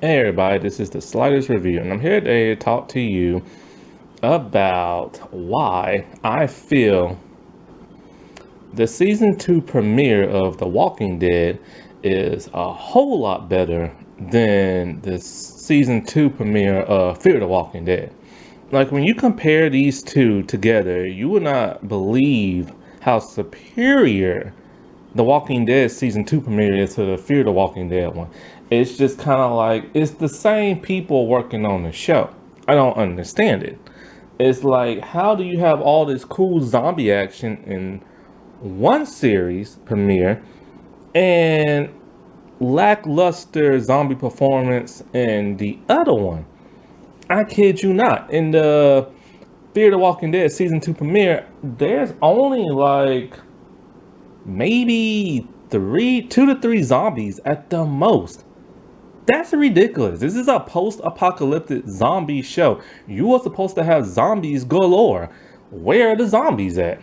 Hey everybody, this is the Sliders Review, and I'm here today to talk to you about why I feel the season 2 premiere of The Walking Dead is a whole lot better than the season 2 premiere of Fear the Walking Dead. Like, when you compare these two together, you would not believe how superior The Walking Dead season 2 premiere is to the Fear the Walking Dead one. It's just kind of like, it's the same people working on the show. I don't understand it. It's like, how do you have all this cool zombie action in one series premiere and lackluster zombie performance in the other one? I kid you not. In the Fear the Walking Dead season 2 premiere, there's only like maybe 2 to 3 zombies at the most. That's ridiculous. This is a post-apocalyptic zombie show. You were supposed to have zombies galore. Where are the zombies at?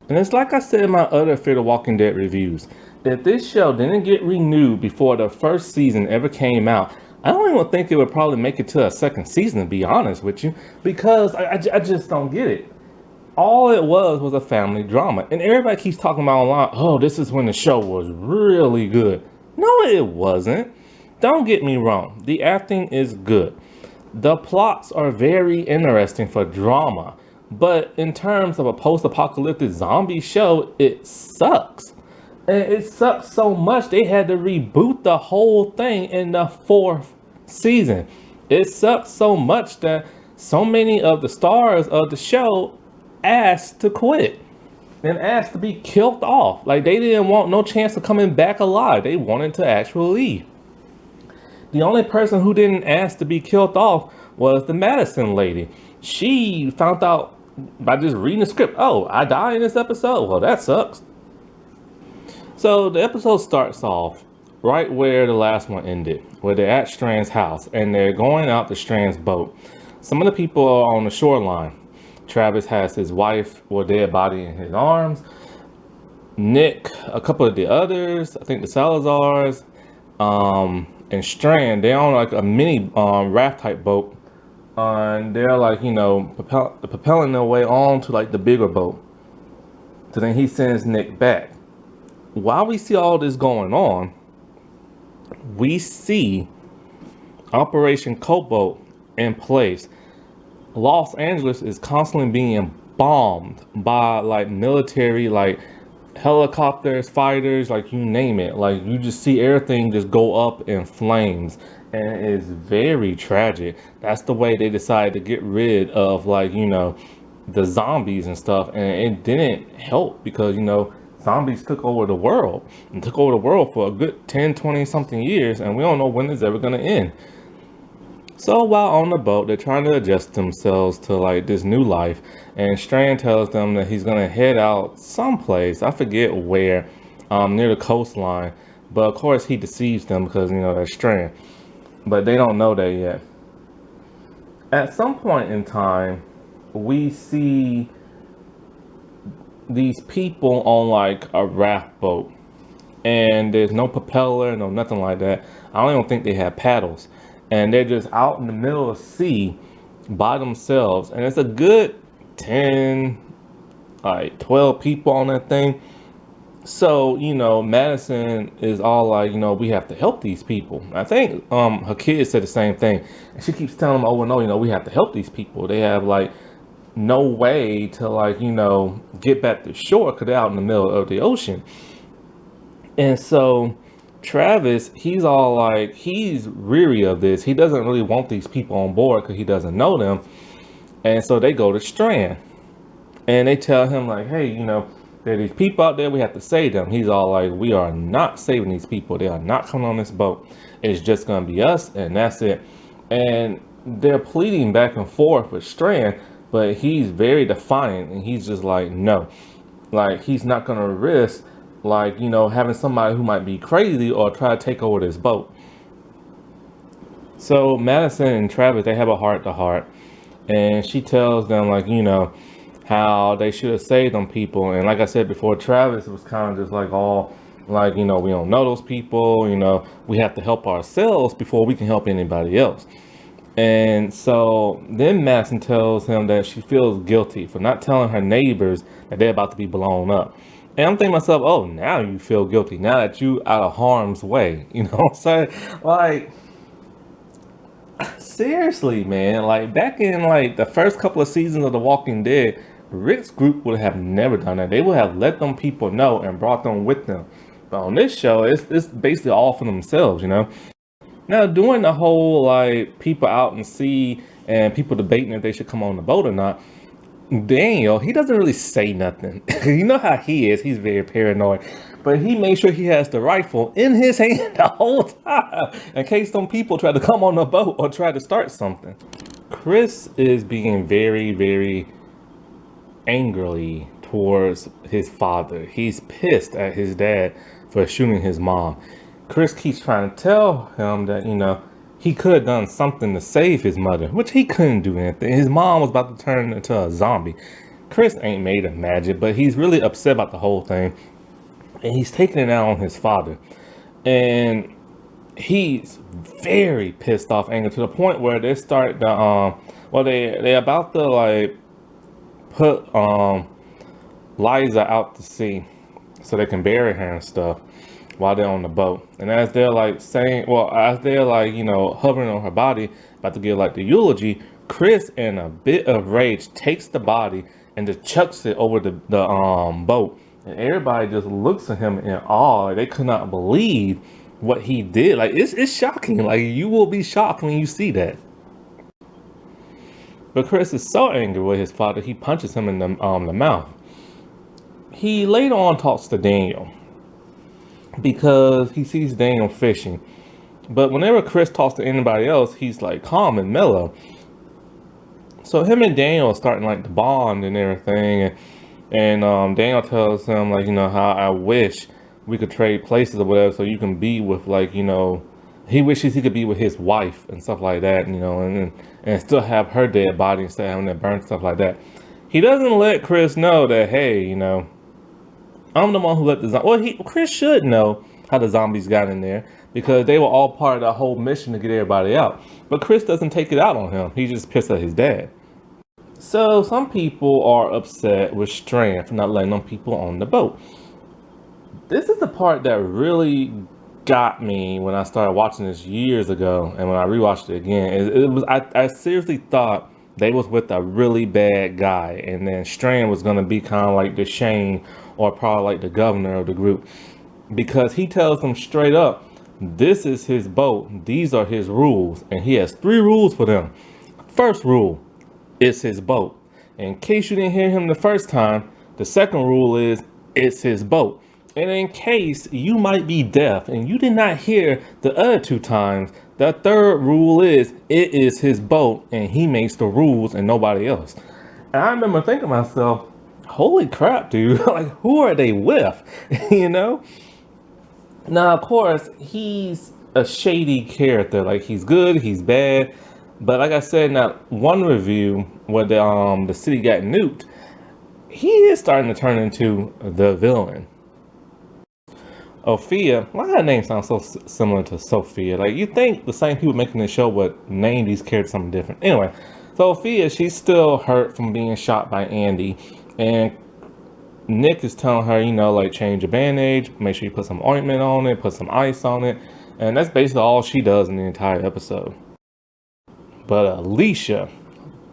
And it's like I said in my other Fear the Walking Dead reviews, if this show didn't get renewed before the first season ever came out, I don't even think it would probably make it to a second season, to be honest with you, because I just don't get it. All it was a family drama. And everybody keeps talking about online, oh, this is when the show was really good. No, it wasn't. Don't get me wrong. The acting is good. The plots are very interesting for drama. But in terms of a post-apocalyptic zombie show, it sucks. And it sucks so much they had to reboot the whole thing in the 4th season. It sucks so much that so many of the stars of the show asked to quit and asked to be killed off. Like, they didn't want no chance of coming back alive. They wanted to actually leave. The only person who didn't ask to be killed off was the Madison lady. She found out by just reading the script, oh, I die in this episode. Well, that sucks. So the episode starts off right where the last one ended, where they're at Strand's house and they're going out to Strand's boat. Some of the people are on the shoreline. Travis has his wife or dead body in his arms. Nick, a couple of the others, I think the Salazars, and Strand, they're on like a mini raft type boat. And they're like, propelling their way on to like the bigger boat. So then he sends Nick back. While we see all this going on, we see Operation Cobalt in place. Los Angeles is constantly being bombed by like military, like helicopters, fighters, like you name it. Like, you just see everything just go up in flames, and it's very tragic. That's the way they decided to get rid of the zombies and stuff, and it didn't help because zombies took over the world and took over the world for a good 10-20 something years, and we don't know when it's ever going to end. So while on the boat, they're trying to adjust themselves to like this new life, and Strand tells them that he's gonna head out someplace, I forget where, near the coastline. But of course he deceives them because that's Strand. But they don't know that yet. At some point in time, we see these people on like a raft boat, and there's no propeller, no nothing like that. I don't even think they have paddles. And they're just out in the middle of the sea by themselves. And it's a good 10, 12 people on that thing. So, Madison is all like, we have to help these people. I think her kids said the same thing. And she keeps telling them over and over, we have to help these people. They have like no way to get back to shore because they're out in the middle of the ocean. And so Travis, he's all like, he's weary of this. He doesn't really want these people on board because he doesn't know them. And so they go to Strand and they tell him like, hey, there are these people out there, we have to save them. He's all like, we are not saving these people. They are not coming on this boat. It's just going to be us, and that's it. And they're pleading back and forth with Strand, but he's very defiant, and he's just like, no. Like, he's not going to risk having somebody who might be crazy or try to take over this boat. So Madison and Travis, they have a heart-to-heart, and she tells them how they should have saved them people. And like I said before, Travis was kind of just like all Like, we don't know those people, we have to help ourselves before we can help anybody else. And so then Madison tells him that she feels guilty for not telling her neighbors that they're about to be blown up. And I'm thinking to myself, oh, now you feel guilty, now that you out of harm's way. You know what I'm saying? Like, seriously, man, like back in like the first couple of seasons of The Walking Dead, Rick's group would have never done that. They would have let them people know and brought them with them. But on this show, it's basically all for themselves, Now, doing the whole like people out and sea and people debating if they should come on the boat or not, Daniel, he doesn't really say nothing. You know how he is. He's very paranoid. But he made sure he has the rifle in his hand the whole time in case some people try to come on the boat or try to start something. Chris is being very, very angrily towards his father. He's pissed at his dad for shooting his mom. Chris keeps trying to tell him that, he could have done something to save his mother, which he couldn't do anything. His mom was about to turn into a zombie. Chris ain't made of magic, but he's really upset about the whole thing. And he's taking it out on his father. And he's very pissed off, angry, to the point where they start to, they about to, like, put, Liza out to sea so they can bury her and stuff while they're on the boat. And as they're like hovering on her body, about to give like the eulogy, Chris, in a bit of rage, takes the body and just chucks it over the boat. And everybody just looks at him in awe. They could not believe what he did. Like, it's shocking. Like, you will be shocked when you see that. But Chris is so angry with his father, he punches him in the mouth. He later on talks to Daniel because he sees Daniel fishing. But whenever Chris talks to anybody else, he's like calm and mellow. So him and Daniel are starting like to bond and everything. And Daniel tells him like, how I wish we could trade places or whatever so you can be with like, he wishes he could be with his wife and stuff like that, and still have her dead body instead of having that burnt, stuff like that. He doesn't let Chris know that, hey, I'm the one who let the zombies. Well, Chris should know how the zombies got in there because they were all part of the whole mission to get everybody out. But Chris doesn't take it out on him. He's just pissed at his dad. So some people are upset with Strand for not letting them people on the boat. This is the part that really got me when I started watching this years ago, and when I rewatched it again. I seriously thought they was with a really bad guy, and then Strand was gonna be kind of like the Shane, or probably like the governor of the group, because he tells them straight up, this is his boat, these are his rules, and he has 3 rules for them. First rule, it's his boat. In case you didn't hear him the first time, the second rule is it's his boat. And in case you might be deaf and you did not hear the other 2 times, the third rule is it is his boat and he makes the rules and nobody else. And I remember thinking to myself, holy crap, dude, like, who are they with? Now, of course, he's a shady character. Like, he's good, he's bad. But like I said in that one review where the city got nuked, he is starting to turn into the villain. Ophia, why her name sounds so similar to Sophia? Like, you think the same people making this show would name these characters something different. Anyway, so Ophia, she's still hurt from being shot by Andy. And Nick is telling her, like, change your bandage, make sure you put some ointment on it, put some ice on it. And that's basically all she does in the entire episode. But Alicia,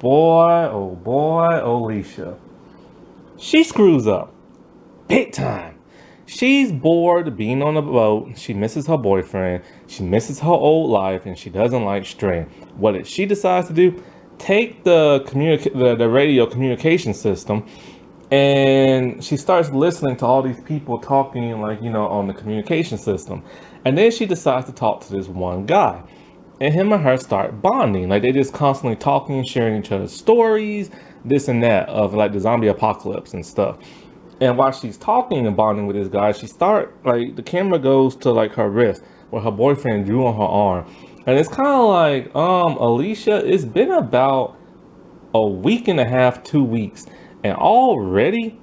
boy, Alicia, she screws up big time. She's bored being on a boat. She misses her boyfriend. She misses her old life, and she doesn't like Strand. What did she decide to do? Take the radio communication system, and she starts listening to all these people talking, like, on the communication system. And then she decides to talk to this one guy. And him and her start bonding. Like, they just constantly talking, sharing each other's stories, this and that, of like the zombie apocalypse and stuff. And while she's talking and bonding with this guy, the camera goes to like her wrist where her boyfriend drew on her arm. And it's kind of like, Alicia, it's been about a week and a half, 2 weeks. And already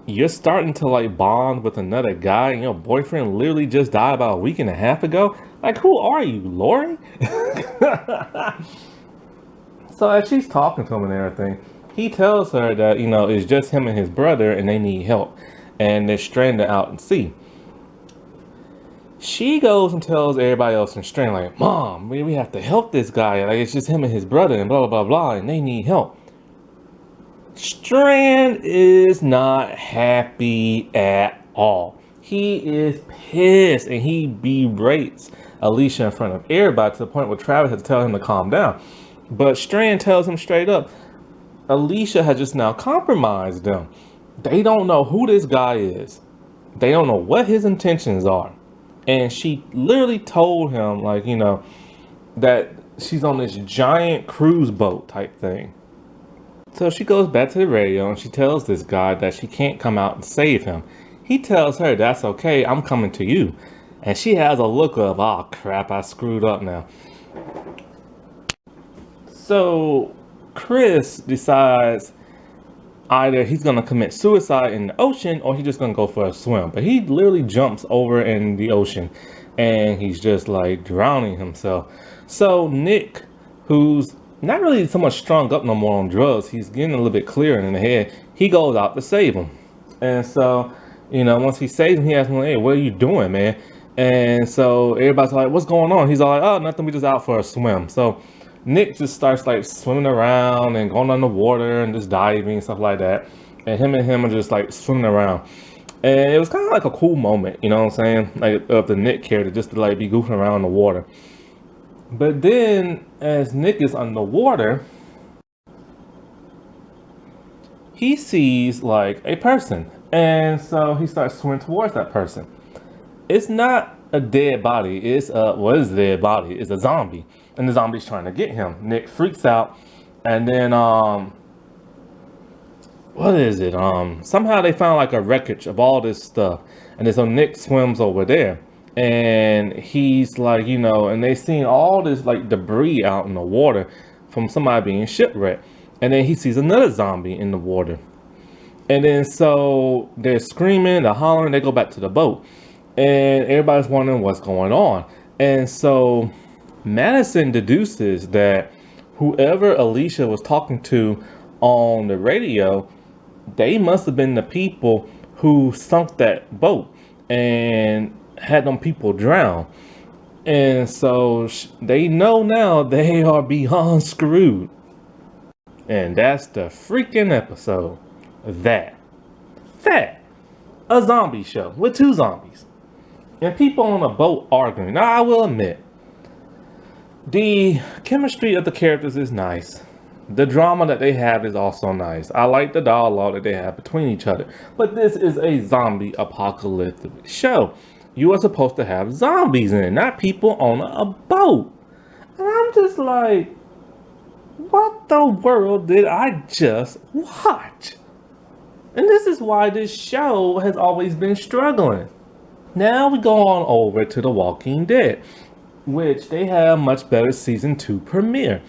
you're starting to like bond with another guy and your boyfriend literally just died about a week and a half ago? Like, who are you, Lori? So as she's talking to him and everything, he tells her that, it's just him and his brother and they need help. And they're stranded out at sea. She goes and tells everybody else in Strand, like, Mom, we have to help this guy. Like, it's just him and his brother and blah, blah, blah, blah, and they need help. Strand is not happy at all. He is pissed and he berates Alicia in front of everybody to the point where Travis had to tell him to calm down. But Strand tells him straight up, Alicia has just now compromised them. They don't know who this guy is. They don't know what his intentions are. And she literally told him, like, that she's on this giant cruise boat type thing. So she goes back to the radio and she tells this guy that she can't come out and save him. He tells her, that's okay, I'm coming to you. And she has a look of, oh crap, I screwed up now. So Chris decides either he's going to commit suicide in the ocean or he's just going to go for a swim. But he literally jumps over in the ocean and he's just like drowning himself. So Nick, who's not really so much strung up no more on drugs, he's getting a little bit clearer in the head. He goes out to save him. And so, once he saves him, he asks him, hey, what are you doing, man? And so everybody's like, what's going on? He's all like, oh, nothing, we just out for a swim. So Nick just starts like swimming around and going underwater and just diving and stuff like that. And him are just like swimming around. And it was kind of like a cool moment, you know what I'm saying? Like of the Nick character, just to like be goofing around in the water. But then as Nick is underwater, he sees like a person. And so he starts swimming towards that person. It's not a dead body. It's what is a dead body? It's a zombie. And the zombie's trying to get him. Nick freaks out. And then what is it? Somehow they found like a wreckage of all this stuff. And then so Nick swims over there. And he's like, and they seen all this like debris out in the water from somebody being shipwrecked. And then he sees another zombie in the water. And then so they're screaming, they're hollering, they go back to the boat. And everybody's wondering what's going on. And so Madison deduces that whoever Alicia was talking to on the radio, they must have been the people who sunk that boat and had them people drown. And so they know now they are beyond screwed. And that's the freaking episode. That. A zombie show with two zombies. And people on a boat arguing. Now, I will admit, the chemistry of the characters is nice. The drama that they have is also nice. I like the dialogue that they have between each other. But this is a zombie apocalyptic show. You are supposed to have zombies in it, not people on a boat. And I'm just like, what the world did I just watch? And this is why this show has always been struggling. Now we go on over to The Walking Dead, which they have much better season 2 premiere.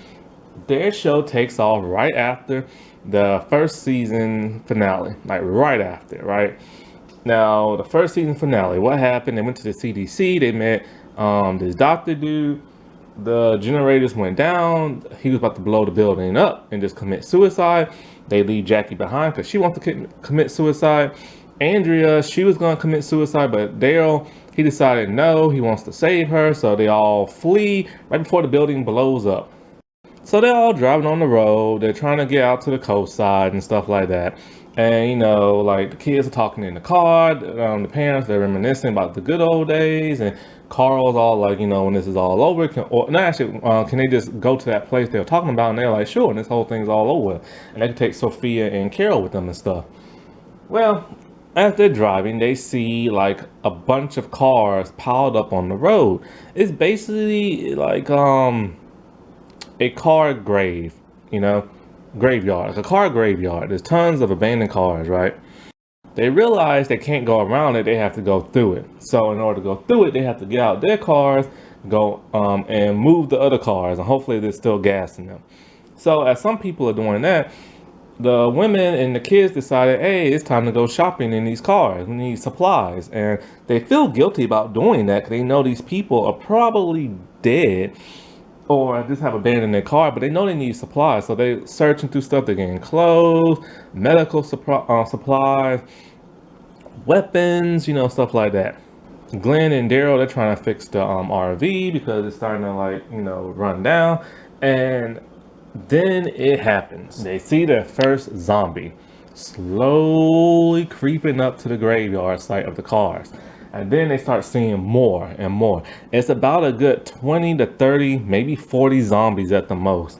Their show takes off right after the first season finale, like right after, right? Now, the first season finale, what happened? They went to the CDC, they met this doctor dude, the generators went down, he was about to blow the building up and just commit suicide. They leave Jackie behind because she wants to commit suicide. Andrea, she was going to commit suicide, but Daryl, he decided no, he wants to save her, so they all flee right before the building blows up. So they're all driving on the road, they're trying to get out to the coast side and stuff like that. And, like the kids are talking in the car, the parents, they're reminiscing about the good old days, and Carl's all like, when this is all over, can they just go to that place they were talking about? And they're like, sure, and this whole thing's all over. And they can take Sophia and Carol with them and stuff. Well, as they're driving, they see like a bunch of cars piled up on the road. It's basically like a car grave, graveyard, like a car graveyard. There's tons of abandoned cars, right? They realize they can't go around it, they have to go through it. So in order to go through it, they have to get out their cars, go and move the other cars, and hopefully there's still gas in them. So as some people are doing that, the women and the kids decided, hey, it's time to go shopping in these cars. We need supplies. And they feel guilty about doing that because they know these people are probably dead or just have abandoned their car, but they know they need supplies. So they searching through stuff. They're getting clothes, medical supplies, weapons, stuff like that. Glenn and Daryl, they're trying to fix the RV because it's starting to run down. And then it happens. They see their first zombie slowly creeping up to the graveyard site of the cars. And then they start seeing more and more. It's about a good 20 to 30, maybe 40 zombies at the most.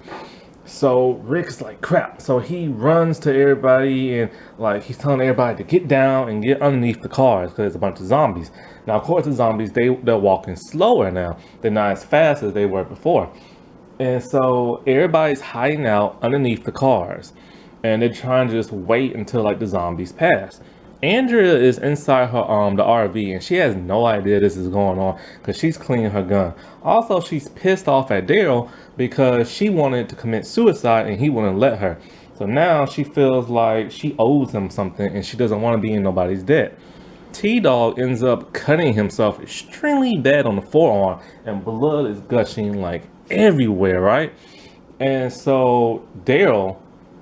So Rick's like, crap. So he runs to everybody and he's telling everybody to get down and get underneath the cars because there's a bunch of zombies. Now, of course, the zombies, they're walking slower now. They're not as fast as they were before. And so everybody's hiding out underneath the cars and they're trying to just wait until the zombies pass. Andrea is inside her the RV and she has no idea this is going on because she's cleaning her gun. Also, she's pissed off at Daryl because she wanted to commit suicide and he wouldn't let her. So now she feels like she owes him something and she doesn't want to be in nobody's debt. T-Dog ends up cutting himself extremely bad on the forearm and blood is gushing everywhere, right? And so Daryl,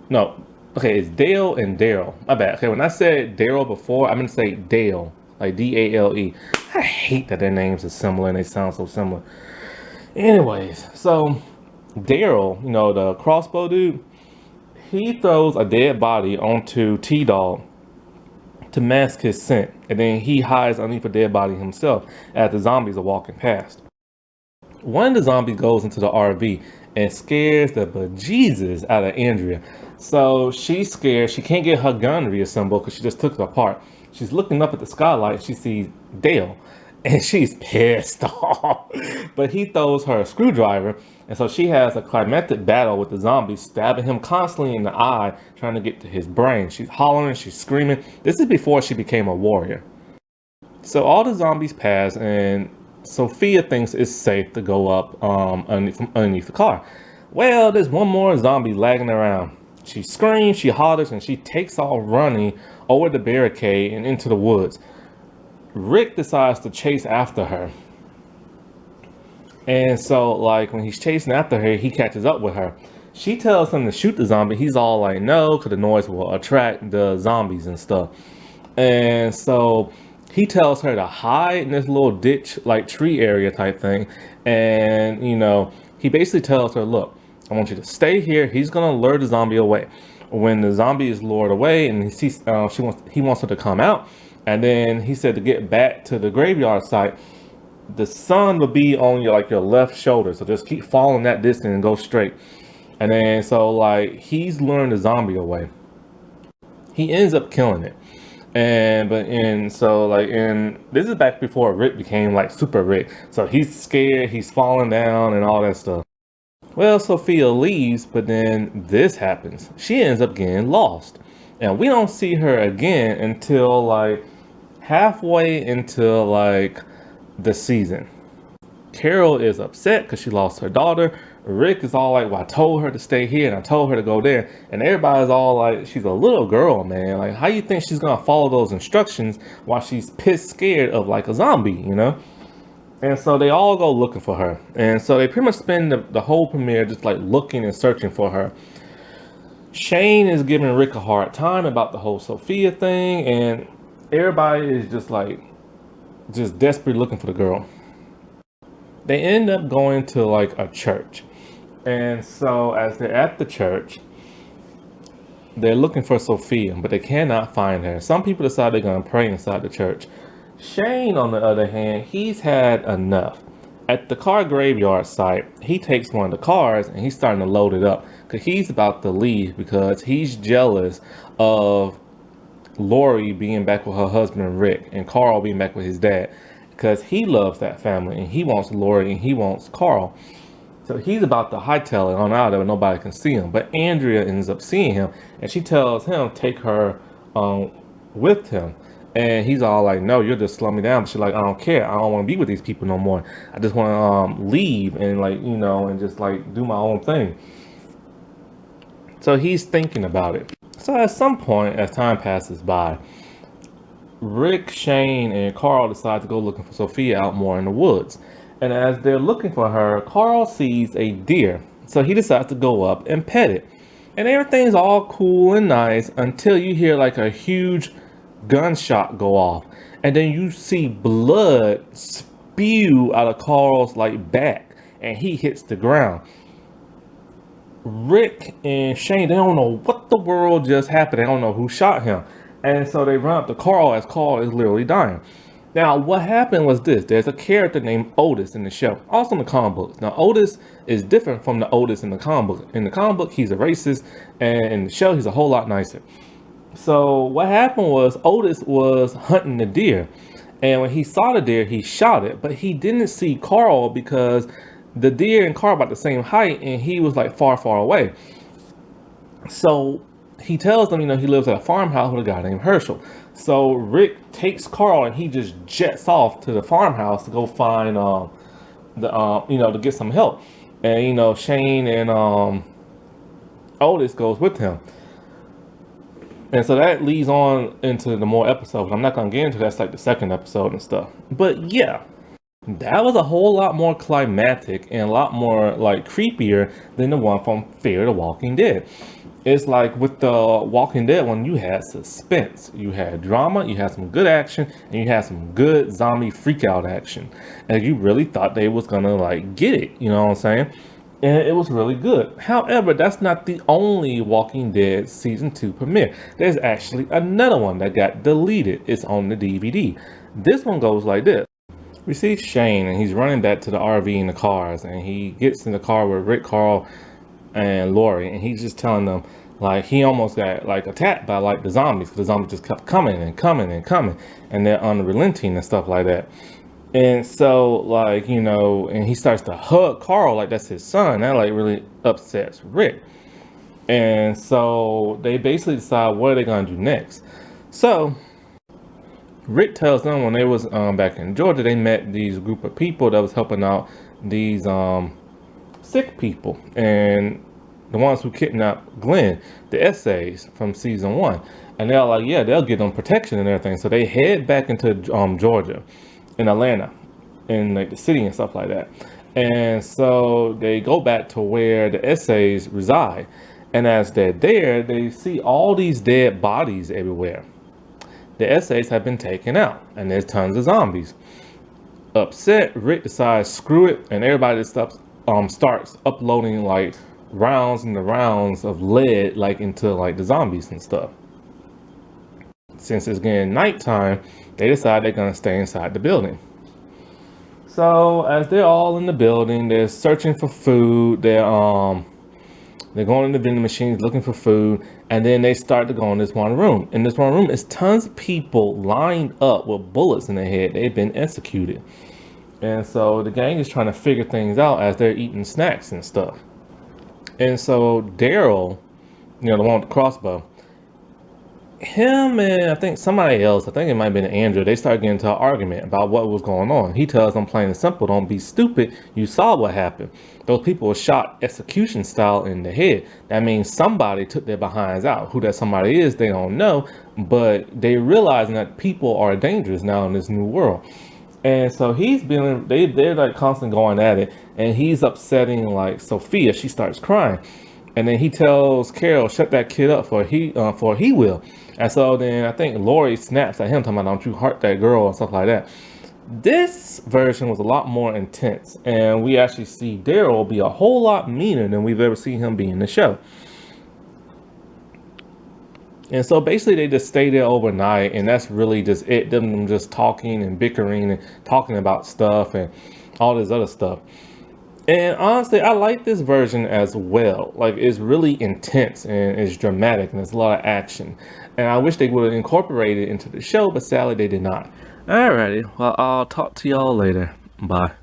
no, okay, it's Dale and Daryl. My bad. Okay, when I said Daryl before, I'm gonna say Dale, like D-A-L-E. I hate that their names are similar and they sound so similar. Anyways, so Daryl, the crossbow dude, he throws a dead body onto T-Dog to mask his scent, and then he hides underneath a dead body himself as the zombies are walking past. One of the zombies goes into the RV and scares the bejesus out of Andrea. So she's scared. She can't get her gun reassembled because she just took it apart. She's looking up at the skylight. She sees Dale and she's pissed off. But he throws her a screwdriver. And so she has a climactic battle with the zombies, stabbing him constantly in the eye, trying to get to his brain. She's hollering, she's screaming. This is before she became a warrior. So all the zombies pass and Sophia thinks it's safe to go up underneath the car. Well, there's one more zombie lagging around. She screams, she hollers, and she takes off running over the barricade and into the woods. Rick decides to chase after her. And so, when he's chasing after her, he catches up with her. She tells him to shoot the zombie. He's all like, no, because the noise will attract the zombies and stuff. And so he tells her to hide in this little ditch, tree area type thing. And, he basically tells her, look, I want you to stay here. He's going to lure the zombie away. When the zombie is lured away and he sees, he wants her to come out. And then he said to get back to the graveyard site, the sun will be on your left shoulder. So just keep following that distance and go straight. And then so he's luring the zombie away. He ends up killing it. And this is back before Rick became Super Rick. So he's scared, he's falling down and all that stuff. Well, Sophia leaves, but then this happens. She ends up getting lost. And we don't see her again until halfway into the season. Carol is upset because she lost her daughter. Rick is all like, well, I told her to stay here and I told her to go there. And everybody's all like, she's a little girl, man. How you think she's going to follow those instructions while she's pissed scared of a zombie, And so they all go looking for her. And so they pretty much spend the whole premiere just looking and searching for her. Shane is giving Rick a hard time about the whole Sophia thing. And everybody is just desperately looking for the girl. They end up going to a church. And so as they're at the church, they're looking for Sophia, but they cannot find her. Some people decide they're going to pray inside the church. Shane, on the other hand, he's had enough. At the car graveyard site, he takes one of the cars and he's starting to load it up because he's about to leave because he's jealous of Lori being back with her husband Rick and Carl being back with his dad because he loves that family and he wants Lori and he wants Carl. So he's about to hightail it on out of it, nobody can see him. But Andrea ends up seeing him and she tells him take her with him. And he's all like, no, you'll just slow me down. But she's like, I don't care. I don't want to be with these people no more. I just want to leave and and just do my own thing. So he's thinking about it. So at some point, as time passes by, Rick, Shane, and Carl decide to go looking for Sophia out more in the woods. And as they're looking for her, Carl sees a deer. So he decides to go up and pet it. And everything's all cool and nice until you hear like a huge gunshot go off. And then you see blood spew out of Carl's like back. And he hits the ground. Rick and Shane, they don't know what the world just happened. They don't know who shot him. And so they run up to Carl as Carl is literally dying. Now, what happened was this. There's a character named Otis in the show, also in the comic books. Now, Otis is different from the Otis in the comic book. In the comic book, he's a racist, and in the show, he's a whole lot nicer. So what happened was Otis was hunting the deer. And when he saw the deer, he shot it. But he didn't see Carl because the deer and Carl about the same height, and he was like far, far away. So he tells them, he lives at a farmhouse with a guy named Herschel. So Rick takes Carl and he just jets off to the farmhouse to go find to get some help. And Shane and Otis goes with him. And so that leads on into the more episodes. I'm not gonna get into that's like the second episode and stuff. But yeah, that was a whole lot more climactic and a lot more like creepier than the one from Fear the Walking Dead. It's like with the Walking Dead one, you had suspense, you had drama, you had some good action, and you had some good zombie freakout action. And you really thought they was gonna like get it, you know what I'm saying? And it was really good. However, that's not the only Walking Dead season 2 premiere. There's actually another one that got deleted. It's on the DVD. This one goes like this. We see Shane and he's running back to the RV in the cars, and he gets in the car with Rick, Carl, and Lori, and he's just telling them like he almost got like attacked by like the zombies, because the zombies just kept coming and coming and coming, and they're unrelenting and stuff like that. And so like and he starts to hug Carl like that's his son. That like really upsets Rick. And so they basically decide what are they gonna do next. So Rick tells them when they was back in Georgia, they met these group of people that was helping out these sick people, and the ones who kidnapped Glenn, the essays from season 1. And they're like, yeah, they'll give them protection and everything. So they head back into Georgia, in Atlanta, in like the city and stuff like that. And so they go back to where the essays reside. And as they're there, they see all these dead bodies everywhere. The essays have been taken out, and there's tons of zombies. Upset, Rick decides, screw it, and everybody starts uploading like rounds and the rounds of lead like into like the zombies and stuff. Since it's getting nighttime, they decide they're gonna stay inside the building. So as they're all in the building, they're searching for food. They're going in the vending machines looking for food, and then they start to go in this one room. In this one room, is tons of people lined up with bullets in their head. They've been executed. And so the gang is trying to figure things out as they're eating snacks and stuff. And so Daryl, the one with the crossbow, him and I think somebody else, I think it might have been Andrew, they start getting into an argument about what was going on. He tells them plain and simple, don't be stupid. You saw what happened. Those people were shot execution style in the head. That means somebody took their behinds out. Who that somebody is, they don't know. But they realizing that people are dangerous now in this new world. And so they're like constantly going at it, and he's upsetting like Sophia. She starts crying, and then he tells Carol, "Shut that kid up, for he will." And so then I think Lori snaps at him, talking about, "Don't you hurt that girl," and stuff like that. This version was a lot more intense, and we actually see Daryl be a whole lot meaner than we've ever seen him be in the show. And so basically they just stay there overnight, and that's really just it, them just talking and bickering and talking about stuff and all this other stuff. And honestly, I like this version as well. Like, it's really intense and it's dramatic and there's a lot of action. And I wish they would have incorporated it into the show, but sadly they did not. Alrighty, well, I'll talk to y'all later. Bye.